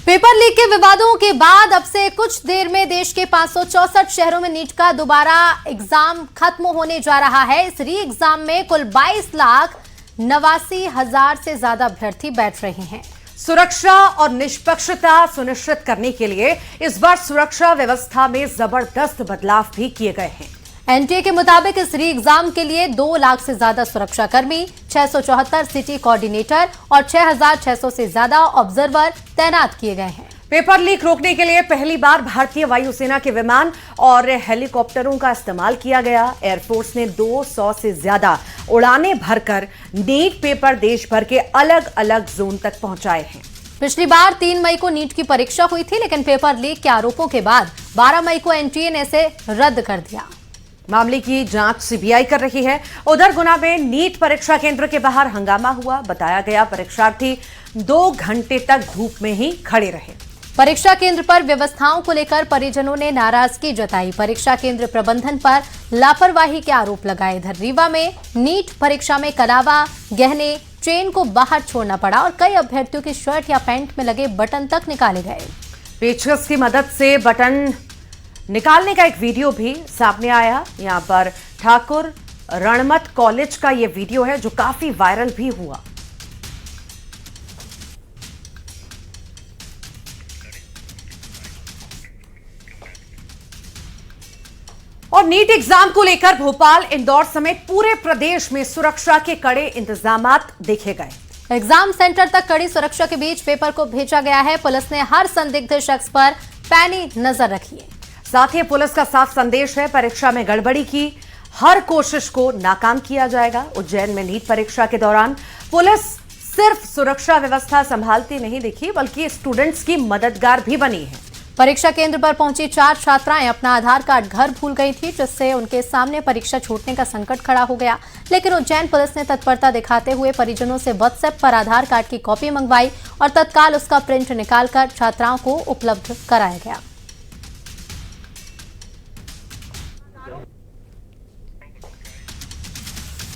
Paper leak के विवादों के बाद अब से कुछ देर में देश के 564 शहरों में नीट का दोबारा एग्जाम खत्म होने जा रहा है। इस री एग्जाम में कुल 22,89,000 से ज्यादा अभ्यर्थी बैठ रहे हैं। सुरक्षा और निष्पक्षता सुनिश्चित करने के लिए इस बार सुरक्षा व्यवस्था में जबरदस्त बदलाव भी किए गए हैं। एनटीए के मुताबिक इस री एग्जाम के लिए 2 लाख से ज्यादा सुरक्षा कर्मी, 674 सिटी कोऑर्डिनेटर और 6,600 से ज्यादा ऑब्जर्वर तैनात किए गए हैं। पेपर लीक रोकने के लिए पहली बार भारतीय वायुसेना के विमान और हेलीकॉप्टरों का इस्तेमाल किया गया। एयरफोर्स ने 200 से ज्यादा उड़ानें भरकर नीट पेपर देश भर के अलग अलग जोन तक पहुंचाए हैं। पिछली बार 3 मई को नीट की परीक्षा हुई थी, लेकिन पेपर लीक के आरोपों के बाद 12 मई को एनटीए ने इसे रद्द कर दिया। मामले की जांच सीबीआई कर रही है। उधर गुना में नीट परीक्षा केंद्र के बाहर हंगामा हुआ। बताया गया परीक्षार्थी 2 घंटे तक धूप में ही खड़े रहे। परीक्षा केंद्र पर व्यवस्थाओं को लेकर परिजनों ने नाराजगी जताई। परीक्षा केंद्र प्रबंधन पर लापरवाही के आरोप लगाए। इधर रीवा में नीट परीक्षा में कलावा, गहने, चेन को बाहर छोड़ना पड़ा और कई अभ्यर्थियों की शर्ट या पैंट में लगे बटन तक निकाले गए। पेचकस की मदद से बटन निकालने का एक वीडियो भी सामने आया। यहां पर ठाकुर रणमत कॉलेज का यह वीडियो है जो काफी वायरल भी हुआ। और नीट एग्जाम को लेकर भोपाल, इंदौर समेत पूरे प्रदेश में सुरक्षा के कड़े इंतजामात देखे गए। एग्जाम सेंटर तक कड़ी सुरक्षा के बीच पेपर को भेजा गया है। पुलिस ने हर संदिग्ध शख्स पर पैनी नजर रखी है। साथ ही पुलिस का साफ संदेश है, परीक्षा में गड़बड़ी की हर कोशिश को नाकाम किया जाएगा। उज्जैन में नीट परीक्षा के दौरान पुलिस सिर्फ सुरक्षा व्यवस्था संभालती नहीं दिखी, बल्कि स्टूडेंट्स की मददगार भी बनी है। परीक्षा केंद्र पर पहुंची 4 छात्राएं अपना आधार कार्ड घर भूल गई थी, जिससे उनके सामने परीक्षा छूटने का संकट खड़ा हो गया। लेकिन उज्जैन पुलिस ने तत्परता दिखाते हुए परिजनों से व्हाट्सएप पर आधार कार्ड की कॉपी मंगवाई और तत्काल उसका प्रिंट निकालकर छात्राओं को उपलब्ध कराया गया।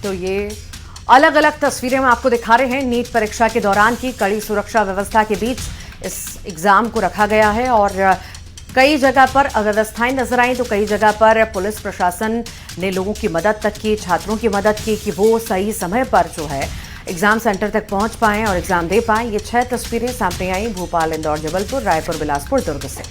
तो ये अलग अलग तस्वीरें हम आपको दिखा रहे हैं। नीट परीक्षा के दौरान की कड़ी सुरक्षा व्यवस्था के बीच इस एग्जाम को रखा गया है और कई जगह पर अव्यवस्थाएं नजर आई तो कई जगह पर पुलिस प्रशासन ने लोगों की मदद तक की, छात्रों की मदद की कि वो सही समय पर जो है एग्जाम सेंटर तक पहुंच पाएं और एग्जाम दे पाएं। ये 6 तस्वीरें सामने आई भोपाल, इंदौर, जबलपुर, रायपुर, बिलासपुर, दुर्ग से।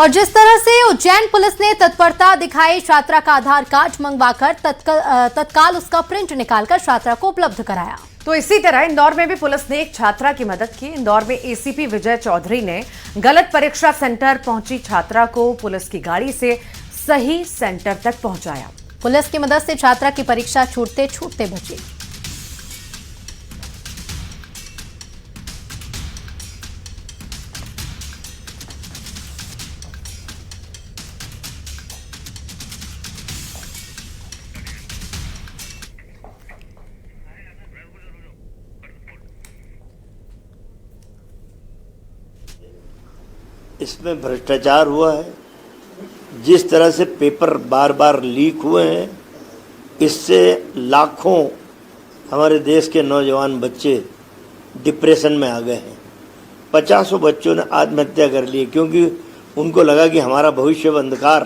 और जिस तरह से उज्जैन पुलिस ने तत्परता दिखाई, छात्रा का आधार कार्ड मंगवाकर तत्काल उसका प्रिंट निकालकर छात्रा को उपलब्ध कराया, तो इसी तरह इंदौर में भी पुलिस ने एक छात्रा की मदद की। इंदौर में एसीपी विजय चौधरी ने गलत परीक्षा सेंटर पहुंची छात्रा को पुलिस की गाड़ी से सही सेंटर तक पहुंचाया। पुलिस की मदद से छात्रा की परीक्षा छूटते छूटते बची। इसमें भ्रष्टाचार हुआ है। जिस तरह से पेपर बार बार लीक हुए हैं, इससे लाखों हमारे देश के नौजवान बच्चे डिप्रेशन में आ गए हैं। 50 बच्चों ने आत्महत्या कर ली क्योंकि उनको लगा कि हमारा भविष्य अंधकार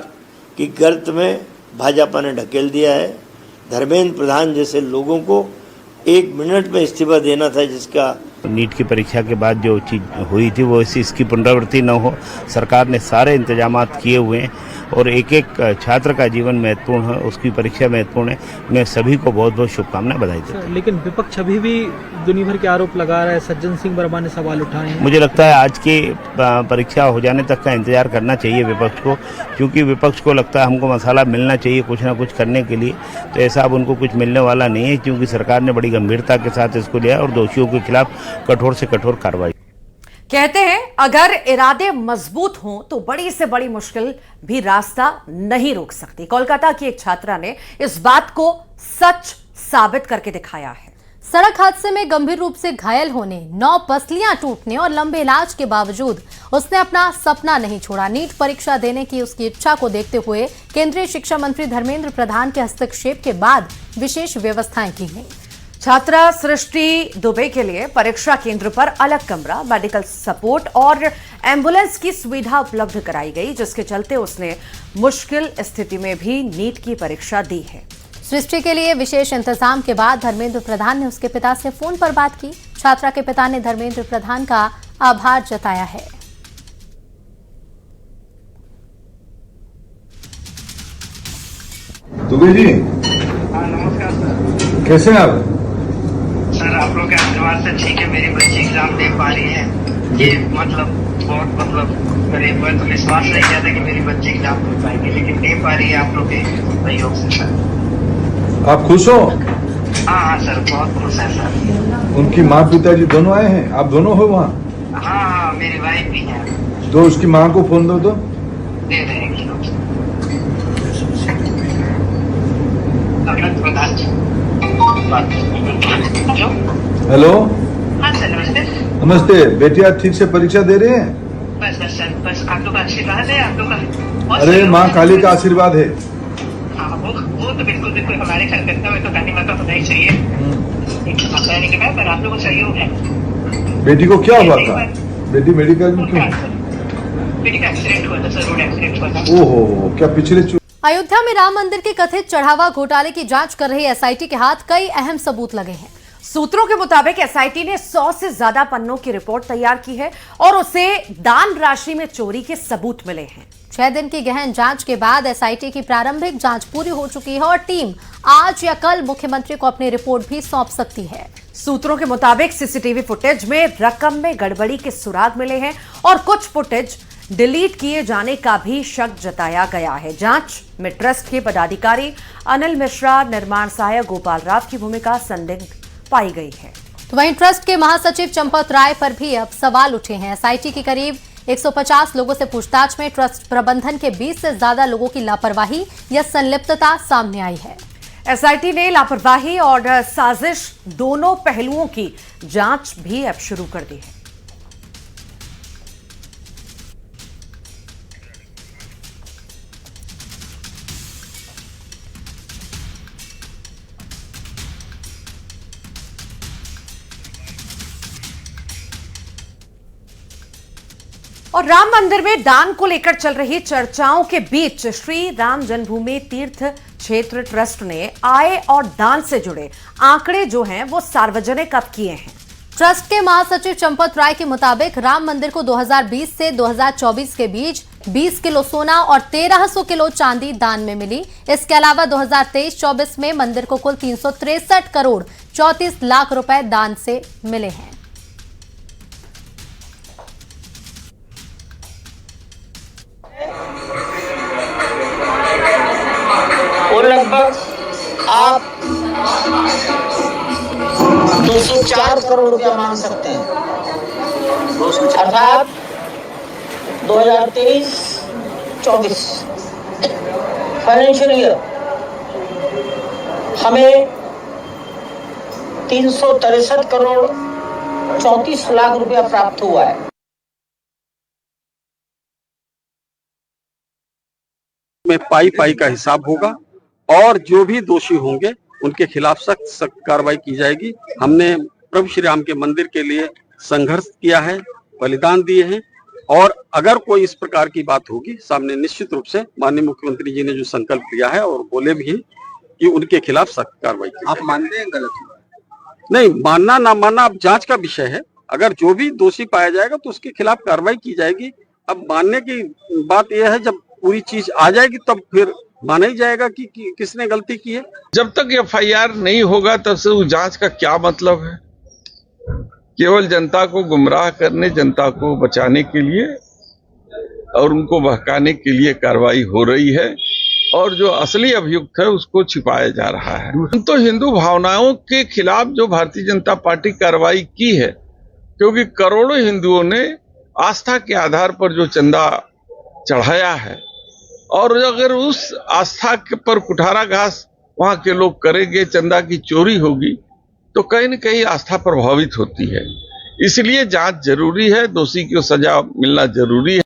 की गर्त में भाजपा ने ढकेल दिया है। धर्मेंद्र प्रधान जैसे लोगों को 1 मिनट में इस्तीफा देना था, जिसका नीट की परीक्षा के बाद जो चीज़ हुई थी वो इसकी पुनरावृत्ति न हो। सरकार ने सारे इंतजामात किए हुए हैं और एक एक छात्र का जीवन महत्वपूर्ण है, उसकी परीक्षा महत्वपूर्ण है। मैं सभी को बहुत बहुत शुभकामनाएं, बधाई देता हूं। लेकिन विपक्ष अभी भी दुनिया भर के आरोप लगा रहा है। सज्जन सिंह वर्मा ने सवाल उठाए हैं। मुझे लगता है आज की परीक्षा हो जाने तक का इंतजार करना चाहिए विपक्ष को, क्योंकि विपक्ष को लगता है हमको मसाला मिलना चाहिए कुछ ना कुछ करने के लिए। तो ऐसा अब उनको कुछ मिलने वाला नहीं है, क्योंकि सरकार ने बड़ी गंभीरता के साथ इसको लिया और दोषियों के खिलाफ कठोर से कठोर कार्रवाई। कहते हैं अगर इरादे मजबूत हों तो बड़ी से बड़ी मुश्किल भी रास्ता नहीं रोक सकती। कोलकाता की एक छात्रा ने इस बात को सच साबित करके दिखाया है। सड़क हादसे में गंभीर रूप से घायल होने, 9 पसलियां टूटने और लंबे इलाज के बावजूद उसने अपना सपना नहीं छोड़ा। नीट परीक्षा देने की उसकी इच्छा को देखते हुए केंद्रीय शिक्षा मंत्री धर्मेंद्र प्रधान के हस्तक्षेप के बाद विशेष व्यवस्थाएं की गई। छात्रा सृष्टि दुबे के लिए परीक्षा केंद्र पर अलग कमरा, मेडिकल सपोर्ट और एम्बुलेंस की सुविधा उपलब्ध कराई गई, जिसके चलते उसने मुश्किल स्थिति में भी नीट की परीक्षा दी है। सृष्टि के लिए विशेष इंतजाम के बाद धर्मेंद्र प्रधान ने उसके पिता से फोन पर बात की। छात्रा के पिता ने धर्मेंद्र प्रधान का आभार जताया है। दुबे जी, हाँ नमस्कार सर। कैसे हैं आप? सर आप लोग के आशीर्वाद से ठीक है, मेरी बच्ची एग्जाम दे पा रही है। ये बहुत मेरे पर विश्वास नहीं किया था कि मेरी बच्ची एग्जाम दे पाएगी, लेकिन दे पा रही है आप लोग के सहयोग से सर। आप खुश हो? हाँ सर, बहुत खुश है सर। उनकी माँ पिताजी दोनों आए हैं? आप दोनों हो वहाँ? हाँ, मेरी वाइफ भी है। तो उसकी माँ को फोन दो तो। दे देंगे। हेलो, हाँ सर, नमस्ते। नमस्ते। बेटी आप ठीक से परीक्षा दे रहे हैं? बस सर, बस आप लोग का आशीर्वाद है, आप लोग का। अरे माँ काली का आशीर्वाद है। हाँ, वो तो बिल्कुल हमारे घर करता है, तो काली माता होना ही चाहिए। एक के बाद आप लोगों का सहयोग है। बेटी को क्या हुआ था? बेटी मेडिकल में क्यों? बेटी का एक्सीडेंट हुआ था सर, रोड एक्सीडेंट हुआ था। ओहो, क्या पिछले अयोध्या में राम मंदिर के कथित चढ़ावा घोटाले की जांच कर रही एसआईटी के हाथ कई अहम सबूत लगे हैं। सूत्रों के मुताबिक एसआईटी ने 100 से ज्यादा पन्नों की रिपोर्ट तैयार की है और उसे दान राशि में चोरी के सबूत मिले हैं। 6 दिन की गहन जांच के बाद एसआईटी की प्रारंभिक जांच पूरी हो चुकी है और टीम आज या कल मुख्यमंत्री को अपनी रिपोर्ट भी सौंप सकती है। सूत्रों के मुताबिक सीसीटीवी फुटेज में रकम में गड़बड़ी के सुराग मिले हैं और कुछ फुटेज डिलीट किए जाने का भी शक जताया गया है। जांच में ट्रस्ट के पदाधिकारी अनिल मिश्रा, निर्माण सहायक गोपाल राव की भूमिका संदिग्ध पाई गई है। तो वहीं ट्रस्ट के महासचिव चंपत राय पर भी अब सवाल उठे हैं। एसआईटी की करीब 150 लोगों से पूछताछ में ट्रस्ट प्रबंधन के 20 से ज्यादा लोगों की लापरवाही या संलिप्तता सामने आई है। एसआईटी ने लापरवाही और साजिश दोनों पहलुओं की जांच भी अब शुरू कर दी है। और राम मंदिर में दान को लेकर चल रही चर्चाओं के बीच श्री राम जन्मभूमि तीर्थ क्षेत्र ट्रस्ट ने आय और दान से जुड़े आंकड़े जो हैं वो सार्वजनिक अब किए हैं। ट्रस्ट के महासचिव चंपत राय के मुताबिक राम मंदिर को 2020 से 2024 के बीच 20 किलो सोना और 1300 किलो चांदी दान में मिली। इसके अलावा 2023-24 में मंदिर को कुल 363 करोड़ 34 लाख रुपए दान से मिले हैं। वो लगभग आप 204 करोड़ रुपया मान सकते हैं, अर्थात 2023-24 फाइनेंशियल ईयर हमें 363 करोड़ 34 लाख रुपया प्राप्त हुआ है। में पाई का हिसाब होगा और जो भी दोषी होंगे उनके खिलाफ सख्त कार्रवाई की जाएगी। हमने प्रभु श्री राम के मंदिर के लिए संघर्ष किया है, बलिदान दिए हैं और अगर कोई इस प्रकार की बात होगी सामने, निश्चित रूप से माननीय मुख्यमंत्री जी ने जो संकल्प लिया है और बोले भी हैं कि उनके खिलाफ सख्त कार्रवाई की। आप मानते हैं गलत? नहीं, मानना ना मानना अब जांच का विषय है। अगर जो भी दोषी पाया जाएगा तो उसके खिलाफ कार्रवाई की जाएगी। अब मानने की बात यह है, जब पूरी चीज आ जाएगी तब फिर माना ही जाएगा कि किसने गलती की है। जब तक एफआईआर नहीं होगा तब से उस जांच का क्या मतलब है? केवल जनता को गुमराह करने, जनता को बचाने के लिए और उनको बहकाने के लिए कार्रवाई हो रही है और जो असली अभियुक्त है उसको छिपाया जा रहा है। तो हिंदू भावनाओं के खिलाफ जो भारतीय जनता पार्टी कार्रवाई की है, क्योंकि करोड़ों हिंदुओं ने आस्था के आधार पर जो चंदा चढ़ाया है और अगर उस आस्था पर कुठाराघात वहां के लोग करेंगे, चंदा की चोरी होगी, तो कहीं न कहीं आस्था प्रभावित होती है। इसलिए जांच जरूरी है, दोषी को सजा मिलना जरूरी है।